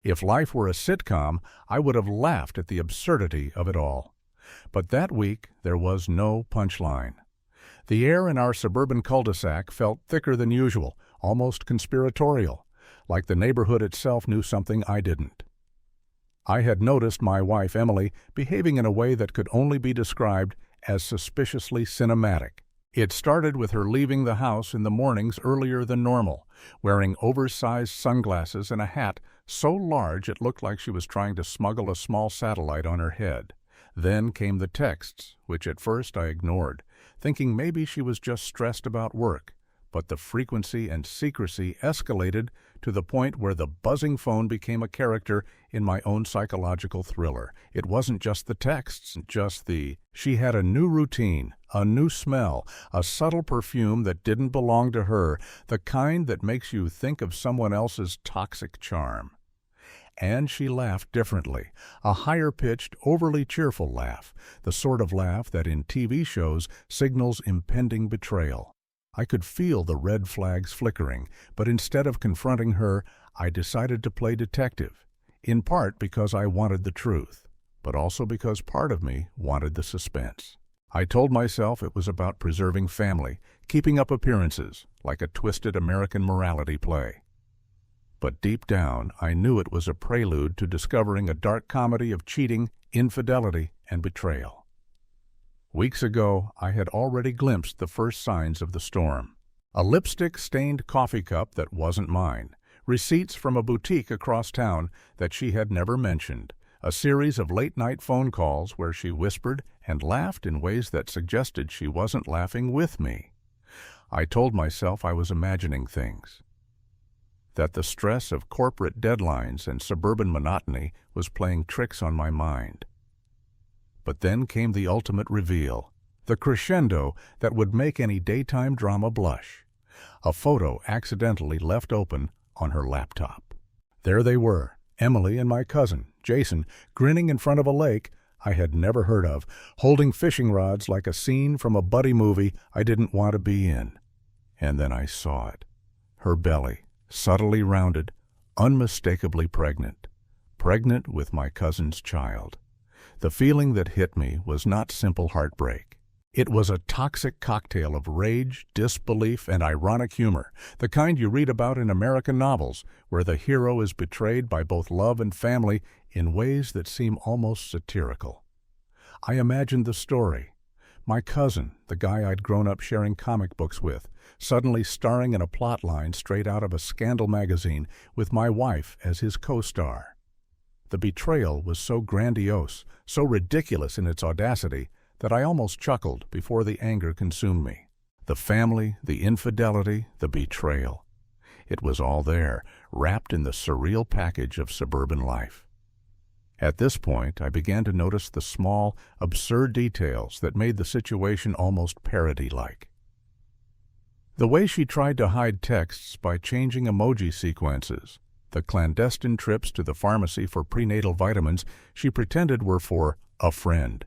If life were a sitcom, I would have laughed at the absurdity of it all. But that week, there was no punchline. The air in our suburban cul-de-sac felt thicker than usual, almost conspiratorial, like the neighborhood itself knew something I didn't. I had noticed my wife, Emily, behaving in a way that could only be described as suspiciously cinematic. It started with her leaving the house in the mornings earlier than normal, wearing oversized sunglasses and a hat so large it looked like she was trying to smuggle a small satellite on her head. Then came the texts, which at first I ignored, thinking maybe she was just stressed about work. But the frequency and secrecy escalated to the point where the buzzing phone became a character in my own psychological thriller. It wasn't just the texts, she had a new routine, a new smell, a subtle perfume that didn't belong to her, the kind that makes you think of someone else's toxic charm. And she laughed differently, a higher-pitched, overly cheerful laugh, the sort of laugh that in TV shows signals impending betrayal. I could feel the red flags flickering, but instead of confronting her, I decided to play detective, in part because I wanted the truth, but also because part of me wanted the suspense. I told myself it was about preserving family, keeping up appearances, like a twisted American morality play. But deep down, I knew it was a prelude to discovering a dark comedy of cheating, infidelity, and betrayal. Weeks ago, I had already glimpsed the first signs of the storm. A lipstick-stained coffee cup that wasn't mine, receipts from a boutique across town that she had never mentioned, a series of late-night phone calls where she whispered and laughed in ways that suggested she wasn't laughing with me. I told myself I was imagining things, that the stress of corporate deadlines and suburban monotony was playing tricks on my mind. But then came the ultimate reveal, the crescendo that would make any daytime drama blush. A photo accidentally left open on her laptop. There they were, Emily and my cousin, Jason, grinning in front of a lake I had never heard of, holding fishing rods like a scene from a buddy movie I didn't want to be in. And then I saw it. Her belly, subtly rounded, unmistakably pregnant. Pregnant with my cousin's child. The feeling that hit me was not simple heartbreak. It was a toxic cocktail of rage, disbelief, and ironic humor, the kind you read about in American novels, where the hero is betrayed by both love and family in ways that seem almost satirical. I imagined the story. My cousin, the guy I'd grown up sharing comic books with, suddenly starring in a plotline straight out of a scandal magazine with my wife as his co-star. The betrayal was so grandiose, so ridiculous in its audacity, that I almost chuckled before the anger consumed me. The family, the infidelity, the betrayal. It was all there, wrapped in the surreal package of suburban life. At this point, I began to notice the small, absurd details that made the situation almost parody-like. The way she tried to hide texts by changing emoji sequences, the clandestine trips to the pharmacy for prenatal vitamins she pretended were for a friend.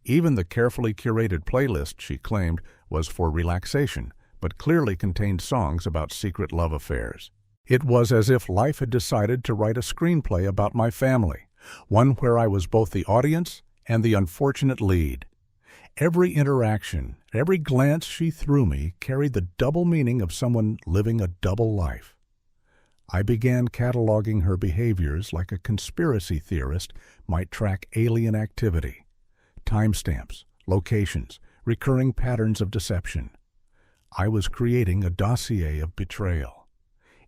Even the carefully curated playlist she claimed was for relaxation, but clearly contained songs about secret love affairs. It was as if life had decided to write a screenplay about my family, one where I was both the audience and the unfortunate lead. Every interaction, every glance she threw me carried the double meaning of someone living a double life. I began cataloging her behaviors like a conspiracy theorist might track alien activity. Timestamps, locations, recurring patterns of deception. I was creating a dossier of betrayal.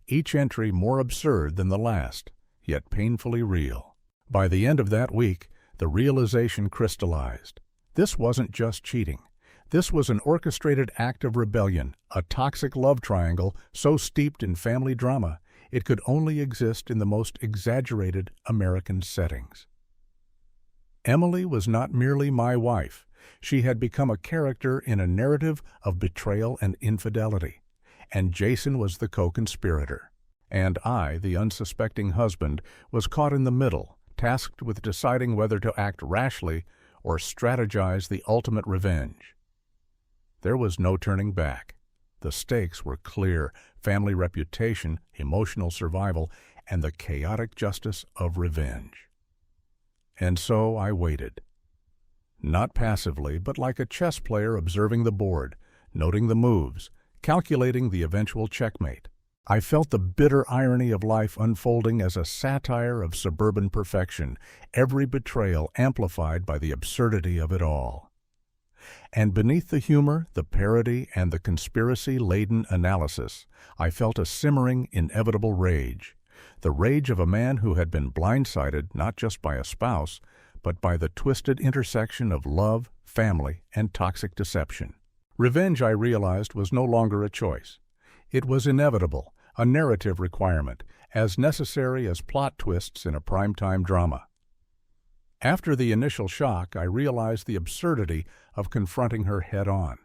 Each entry more absurd than the last, yet painfully real. By the end of that week, the realization crystallized. This wasn't just cheating. This was an orchestrated act of rebellion, a toxic love triangle so steeped in family drama it could only exist in the most exaggerated American settings. Emily was not merely my wife. She had become a character in a narrative of betrayal and infidelity. And Jason was the co-conspirator. And I, the unsuspecting husband, was caught in the middle, tasked with deciding whether to act rashly or strategize the ultimate revenge. There was no turning back. The stakes were clear: family reputation, emotional survival, and the chaotic justice of revenge. And so I waited. Not passively, but like a chess player observing the board, noting the moves, calculating the eventual checkmate. I felt the bitter irony of life unfolding as a satire of suburban perfection, every betrayal amplified by the absurdity of it all. And beneath the humor, the parody, and the conspiracy-laden analysis, I felt a simmering, inevitable rage. The rage of a man who had been blindsided not just by a spouse, but by the twisted intersection of love, family, and toxic deception. Revenge, I realized, was no longer a choice. It was inevitable, a narrative requirement, as necessary as plot twists in a primetime drama. After the initial shock, I realized the absurdity of confronting her head-on.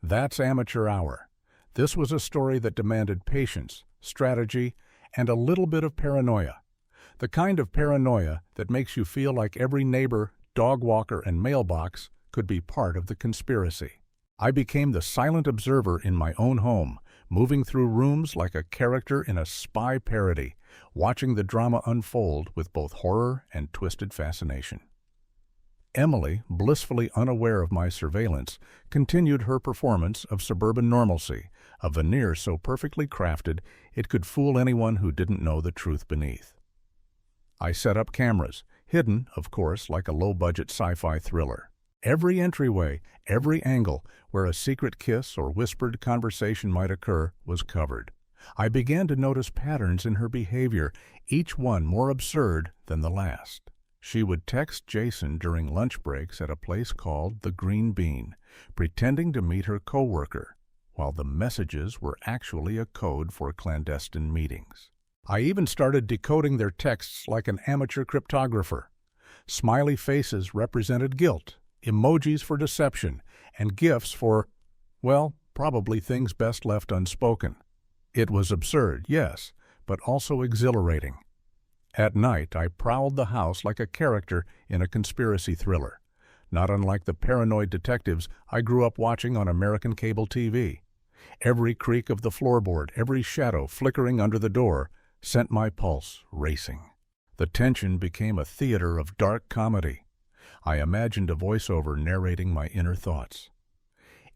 That's amateur hour. This was a story that demanded patience, strategy, and a little bit of paranoia. The kind of paranoia that makes you feel like every neighbor, dog walker, and mailbox could be part of the conspiracy. I became the silent observer in my own home, moving through rooms like a character in a spy parody, watching the drama unfold with both horror and twisted fascination. Emily, blissfully unaware of my surveillance, continued her performance of suburban normalcy, a veneer so perfectly crafted it could fool anyone who didn't know the truth beneath. I set up cameras, hidden, of course, like a low-budget sci-fi thriller. Every entryway, every angle where a secret kiss or whispered conversation might occur was covered. I began to notice patterns in her behavior, each one more absurd than the last. She would text Jason during lunch breaks at a place called the Green Bean, pretending to meet her coworker, while the messages were actually a code for clandestine meetings. I even started decoding their texts like an amateur cryptographer. Smiley faces represented guilt, emojis for deception, and gifs for, well, probably things best left unspoken. It was absurd, yes, but also exhilarating. At night, I prowled the house like a character in a conspiracy thriller, not unlike the paranoid detectives I grew up watching on American cable TV. Every creak of the floorboard, every shadow flickering under the door, sent my pulse racing. The tension became a theater of dark comedy. I imagined a voiceover narrating my inner thoughts.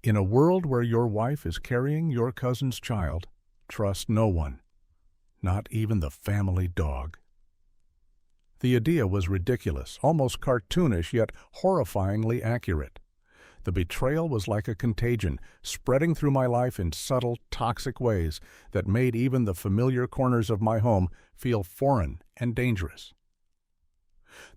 In a world where your wife is carrying your cousin's child, trust no one, not even the family dog. The idea was ridiculous, almost cartoonish, yet horrifyingly accurate. The betrayal was like a contagion, spreading through my life in subtle, toxic ways that made even the familiar corners of my home feel foreign and dangerous.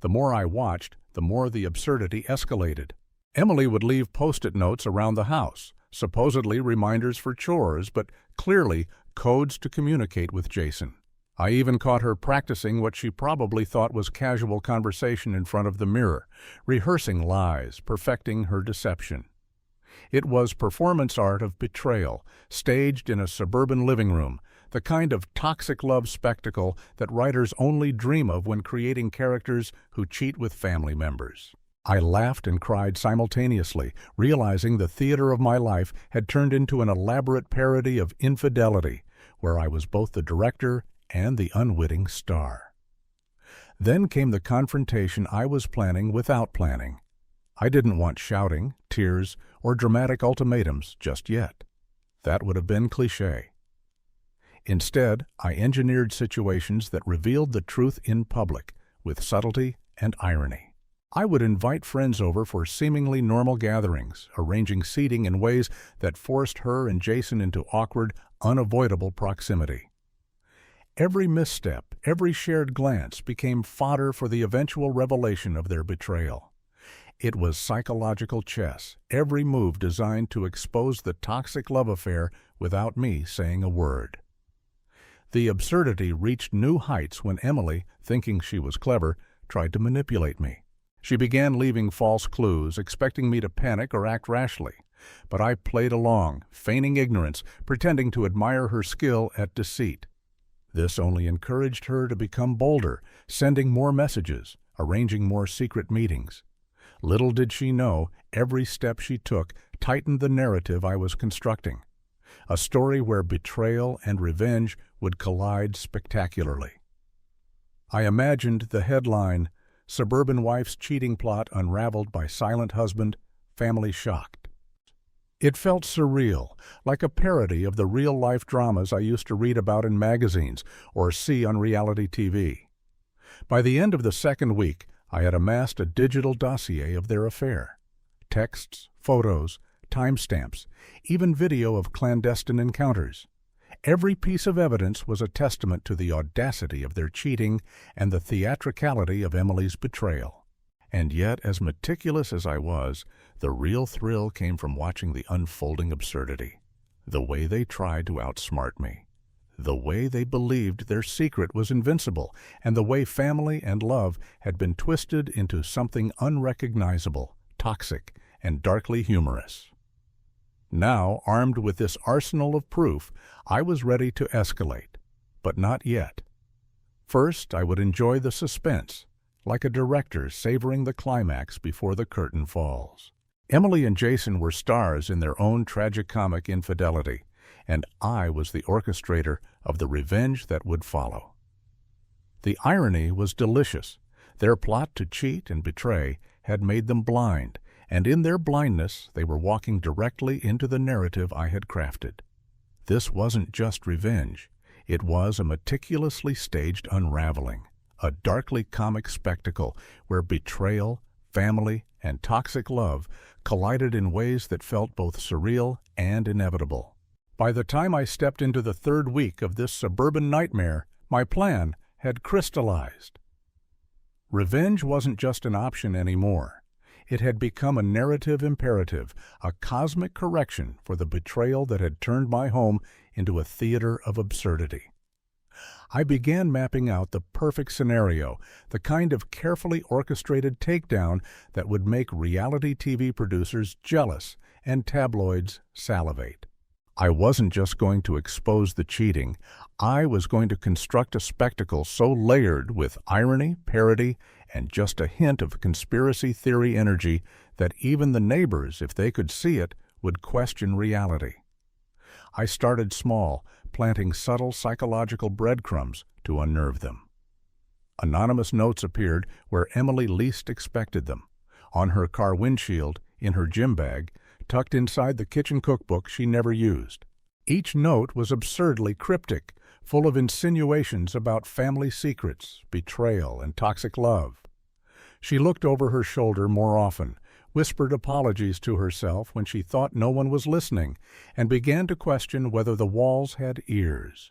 The more I watched, the more the absurdity escalated. Emily would leave post-it notes around the house, supposedly reminders for chores, but clearly codes to communicate with Jason. I even caught her practicing what she probably thought was casual conversation in front of the mirror, rehearsing lies, perfecting her deception. It was performance art of betrayal, staged in a suburban living room, the kind of toxic love spectacle that writers only dream of when creating characters who cheat with family members. I laughed and cried simultaneously, realizing the theater of my life had turned into an elaborate parody of infidelity, where I was both the director and the unwitting star. Then came the confrontation I was planning without planning. I didn't want shouting, tears, or dramatic ultimatums just yet. That would have been cliché. Instead, I engineered situations that revealed the truth in public, with subtlety and irony. I would invite friends over for seemingly normal gatherings, arranging seating in ways that forced her and Jason into awkward, unavoidable proximity. Every misstep, every shared glance became fodder for the eventual revelation of their betrayal. It was psychological chess, every move designed to expose the toxic love affair without me saying a word. The absurdity reached new heights when Emily, thinking she was clever, tried to manipulate me. She began leaving false clues, expecting me to panic or act rashly. But I played along, feigning ignorance, pretending to admire her skill at deceit. This only encouraged her to become bolder, sending more messages, arranging more secret meetings. Little did she know, every step she took tightened the narrative I was constructing. A story where betrayal and revenge would collide spectacularly. I imagined the headline, "Suburban Wife's Cheating Plot Unraveled by Silent Husband, Family Shocked." It felt surreal, like a parody of the real-life dramas I used to read about in magazines or see on reality TV. By the end of the second week, I had amassed a digital dossier of their affair. Texts, photos, timestamps, even video of clandestine encounters. Every piece of evidence was a testament to the audacity of their cheating and the theatricality of Emily's betrayal. And yet, as meticulous as I was, the real thrill came from watching the unfolding absurdity. The way they tried to outsmart me. The way they believed their secret was invincible, and the way family and love had been twisted into something unrecognizable, toxic, and darkly humorous. Now, armed with this arsenal of proof, I was ready to escalate, but not yet. First, I would enjoy the suspense, like a director savoring the climax before the curtain falls. Emily and Jason were stars in their own tragicomic infidelity, and I was the orchestrator of the revenge that would follow. The irony was delicious. Their plot to cheat and betray had made them blind, and in their blindness they were walking directly into the narrative I had crafted. This wasn't just revenge. It was a meticulously staged unraveling, a darkly comic spectacle where betrayal, family, and toxic love collided in ways that felt both surreal and inevitable. By the time I stepped into the third week of this suburban nightmare, my plan had crystallized. Revenge wasn't just an option anymore. It had become a narrative imperative, a cosmic correction for the betrayal that had turned my home into a theater of absurdity. I began mapping out the perfect scenario, the kind of carefully orchestrated takedown that would make reality TV producers jealous and tabloids salivate. I wasn't just going to expose the cheating. I was going to construct a spectacle so layered with irony, parody, and just a hint of conspiracy theory energy that even the neighbors, if they could see it, would question reality. I started small, planting subtle psychological breadcrumbs to unnerve them. Anonymous notes appeared where Emily least expected them, on her car windshield, in her gym bag, tucked inside the kitchen cookbook she never used. Each note was absurdly cryptic, full of insinuations about family secrets, betrayal, and toxic love. She looked over her shoulder more often, whispered apologies to herself when she thought no one was listening, and began to question whether the walls had ears.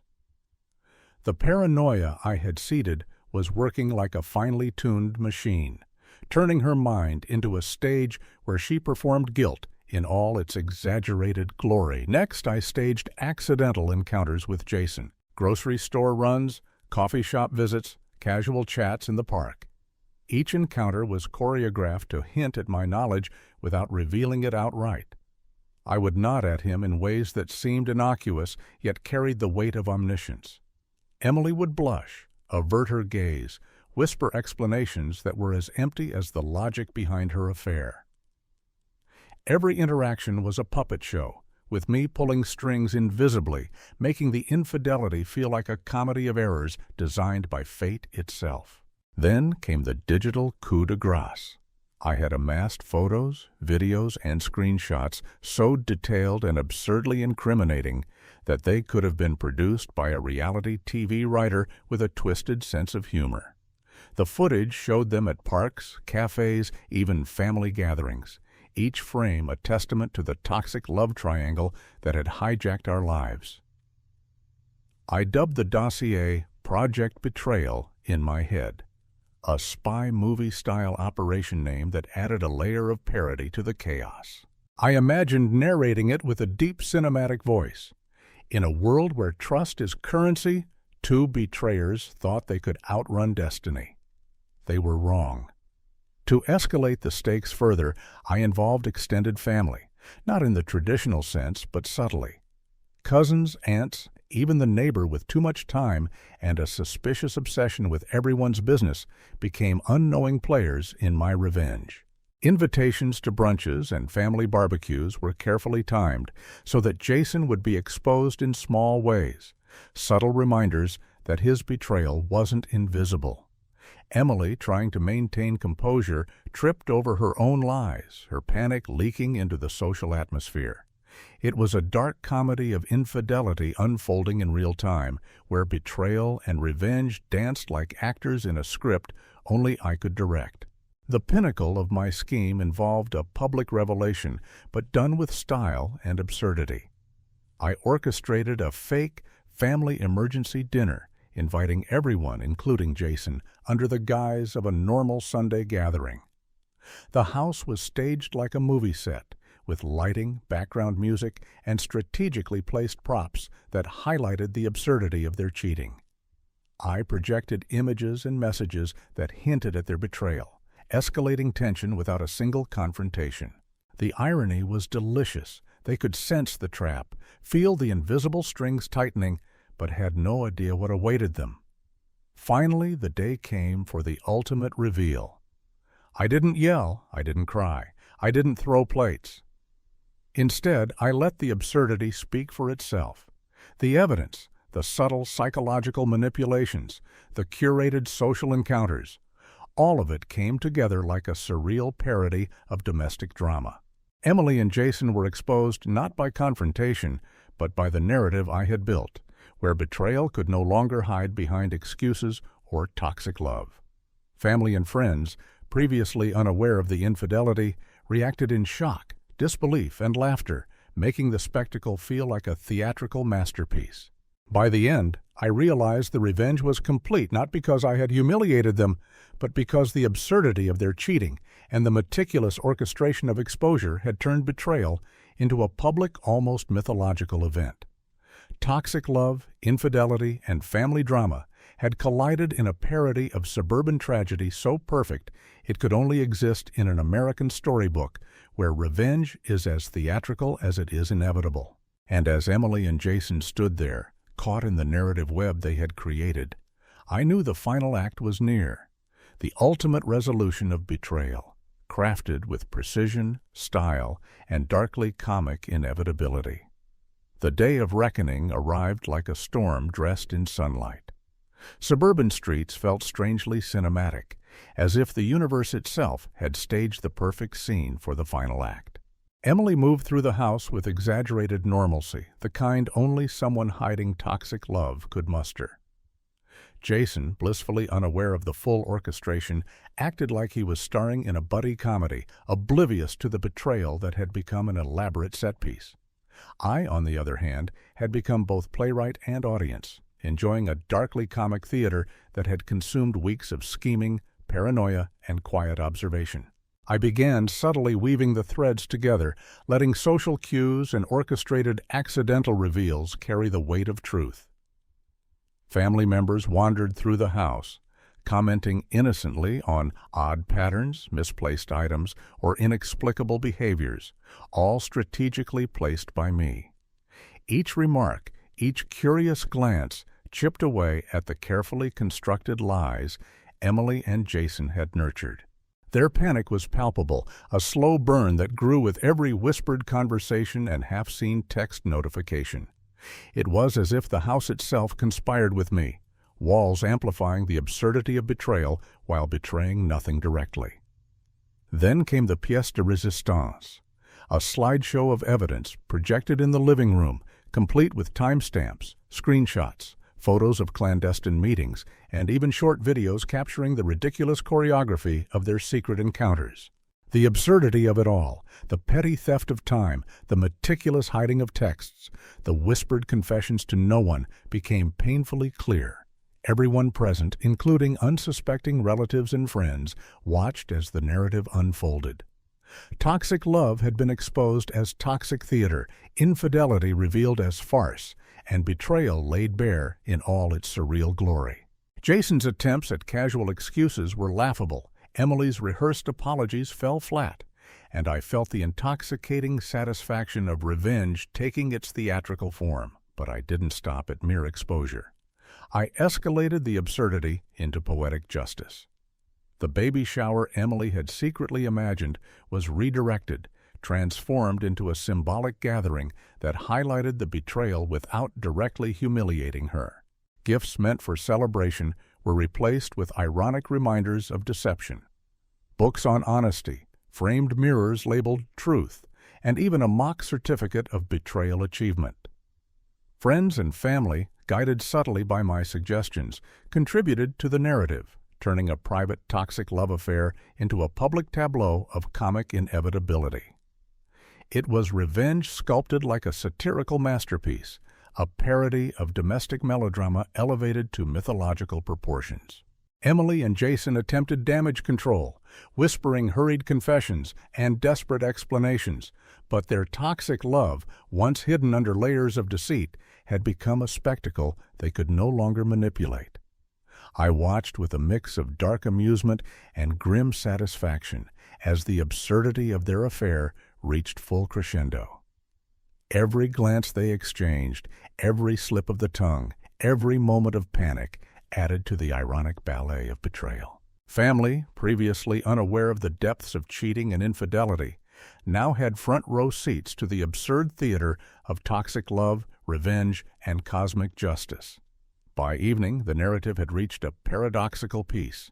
The paranoia I had seeded was working like a finely tuned machine, turning her mind into a stage where she performed guilt in all its exaggerated glory. Next, I staged accidental encounters with Jason, grocery store runs, coffee shop visits, casual chats in the park. Each encounter was choreographed to hint at my knowledge without revealing it outright. I would nod at him in ways that seemed innocuous, yet carried the weight of omniscience. Emily would blush, avert her gaze, whisper explanations that were as empty as the logic behind her affair. Every interaction was a puppet show, with me pulling strings invisibly, making the infidelity feel like a comedy of errors designed by fate itself. Then came the digital coup de grace. I had amassed photos, videos, and screenshots so detailed and absurdly incriminating that they could have been produced by a reality TV writer with a twisted sense of humor. The footage showed them at parks, cafes, even family gatherings, each frame a testament to the toxic love triangle that had hijacked our lives. I dubbed the dossier Project Betrayal in my head, a spy movie-style operation name that added a layer of parody to the chaos. I imagined narrating it with a deep cinematic voice. In a world where trust is currency, two betrayers thought they could outrun destiny. They were wrong. To escalate the stakes further, I involved extended family, not in the traditional sense, but subtly. Cousins, aunts, even the neighbor with too much time and a suspicious obsession with everyone's business became unknowing players in my revenge. Invitations to brunches and family barbecues were carefully timed so that Jason would be exposed in small ways, subtle reminders that his betrayal wasn't invisible. Emily, trying to maintain composure, tripped over her own lies, her panic leaking into the social atmosphere. It was a dark comedy of infidelity unfolding in real time, where betrayal and revenge danced like actors in a script only I could direct. The pinnacle of my scheme involved a public revelation, but done with style and absurdity. I orchestrated a fake family emergency dinner, inviting everyone, including Jason, under the guise of a normal Sunday gathering. The house was staged like a movie set, with lighting, background music, and strategically placed props that highlighted the absurdity of their cheating. I projected images and messages that hinted at their betrayal, escalating tension without a single confrontation. The irony was delicious. They could sense the trap, feel the invisible strings tightening, but had no idea what awaited them. Finally, the day came for the ultimate reveal. I didn't yell, I didn't cry, I didn't throw plates. Instead, I let the absurdity speak for itself. The evidence, the subtle psychological manipulations, the curated social encounters, all of it came together like a surreal parody of domestic drama. Emily and Jason were exposed not by confrontation, but by the narrative I had built, where betrayal could no longer hide behind excuses or toxic love. Family and friends, previously unaware of the infidelity, reacted in shock, disbelief, and laughter, making the spectacle feel like a theatrical masterpiece. By the end, I realized the revenge was complete not because I had humiliated them, but because the absurdity of their cheating and the meticulous orchestration of exposure had turned betrayal into a public, almost mythological event. Toxic love, infidelity, and family drama had collided in a parody of suburban tragedy so perfect it could only exist in an American storybook where revenge is as theatrical as it is inevitable. And as Emily and Jason stood there, caught in the narrative web they had created, I knew the final act was near, the ultimate resolution of betrayal, crafted with precision, style, and darkly comic inevitability. The day of reckoning arrived like a storm dressed in sunlight. Suburban streets felt strangely cinematic, as if the universe itself had staged the perfect scene for the final act. Emily moved through the house with exaggerated normalcy, the kind only someone hiding toxic love could muster. Jason, blissfully unaware of the full orchestration, acted like he was starring in a buddy comedy, oblivious to the betrayal that had become an elaborate set piece. I, on the other hand, had become both playwright and audience, enjoying a darkly comic theater that had consumed weeks of scheming, paranoia, and quiet observation. I began subtly weaving the threads together, letting social cues and orchestrated accidental reveals carry the weight of truth. Family members wandered through the house, commenting innocently on odd patterns, misplaced items, or inexplicable behaviors, all strategically placed by me. Each remark, each curious glance chipped away at the carefully constructed lies Emily and Jason had nurtured. Their panic was palpable, a slow burn that grew with every whispered conversation and half-seen text notification. It was as if the house itself conspired with me, walls amplifying the absurdity of betrayal while betraying nothing directly. Then came the pièce de résistance, a slideshow of evidence projected in the living room, complete with timestamps, screenshots, photos of clandestine meetings, and even short videos capturing the ridiculous choreography of their secret encounters. The absurdity of it all, the petty theft of time, the meticulous hiding of texts, the whispered confessions to no one, became painfully clear. Everyone present, including unsuspecting relatives and friends, watched as the narrative unfolded. Toxic love had been exposed as toxic theater, infidelity revealed as farce, and betrayal laid bare in all its surreal glory. Jason's attempts at casual excuses were laughable. Emily's rehearsed apologies fell flat, and I felt the intoxicating satisfaction of revenge taking its theatrical form. But I didn't stop at mere exposure. I escalated the absurdity into poetic justice. The baby shower Emily had secretly imagined was redirected, transformed into a symbolic gathering that highlighted the betrayal without directly humiliating her. Gifts meant for celebration were replaced with ironic reminders of deception. Books on honesty, framed mirrors labeled truth, and even a mock certificate of betrayal achievement. Friends and family, guided subtly by my suggestions, contributed to the narrative, turning a private toxic love affair into a public tableau of comic inevitability. It was revenge sculpted like a satirical masterpiece, a parody of domestic melodrama elevated to mythological proportions. Emily and Jason attempted damage control, whispering hurried confessions and desperate explanations, but their toxic love, once hidden under layers of deceit, had become a spectacle they could no longer manipulate. I watched with a mix of dark amusement and grim satisfaction as the absurdity of their affair reached full crescendo. Every glance they exchanged, every slip of the tongue, every moment of panic added to the ironic ballet of betrayal. Family, previously unaware of the depths of cheating and infidelity, now had front-row seats to the absurd theater of toxic love, revenge, and cosmic justice. By evening, the narrative had reached a paradoxical peace.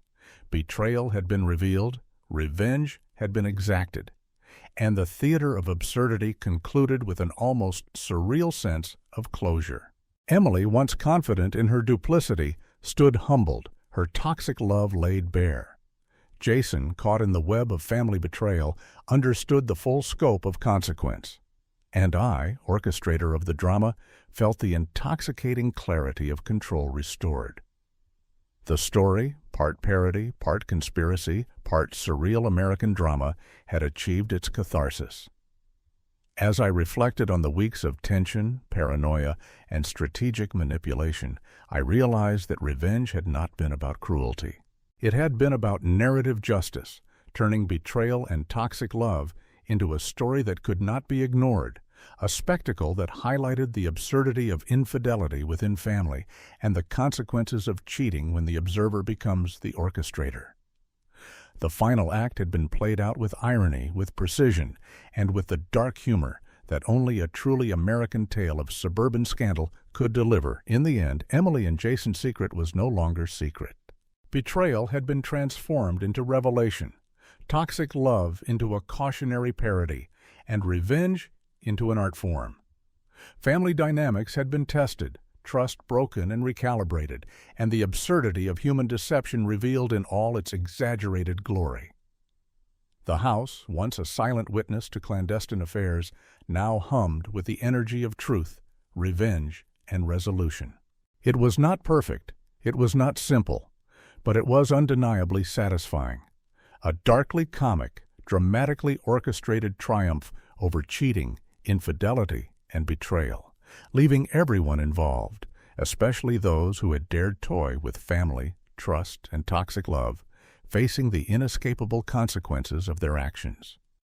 Betrayal had been revealed, revenge had been exacted, and the theater of absurdity concluded with an almost surreal sense of closure. Emily, once confident in her duplicity, stood humbled, her toxic love laid bare. Jason, caught in the web of family betrayal, understood the full scope of consequence. And I, orchestrator of the drama, felt the intoxicating clarity of control restored. The story, part parody, part conspiracy, part surreal American drama, had achieved its catharsis. As I reflected on the weeks of tension, paranoia, and strategic manipulation, I realized that revenge had not been about cruelty. It had been about narrative justice, turning betrayal and toxic love into a story that could not be ignored, a spectacle that highlighted the absurdity of infidelity within family and the consequences of cheating when the observer becomes the orchestrator. The final act had been played out with irony, with precision, and with the dark humor that only a truly American tale of suburban scandal could deliver. In the end, Emily and Jason's secret was no longer secret. Betrayal had been transformed into revelation, toxic love into a cautionary parody, and revenge into an art form. Family dynamics had been tested, trust broken and recalibrated, and the absurdity of human deception revealed in all its exaggerated glory. The house, once a silent witness to clandestine affairs, now hummed with the energy of truth, revenge, and resolution. It was not perfect, it was not simple, but it was undeniably satisfying. A darkly comic, dramatically orchestrated triumph over cheating, infidelity, and betrayal, leaving everyone involved, especially those who had dared toy with family, trust, and toxic love, facing the inescapable consequences of their actions.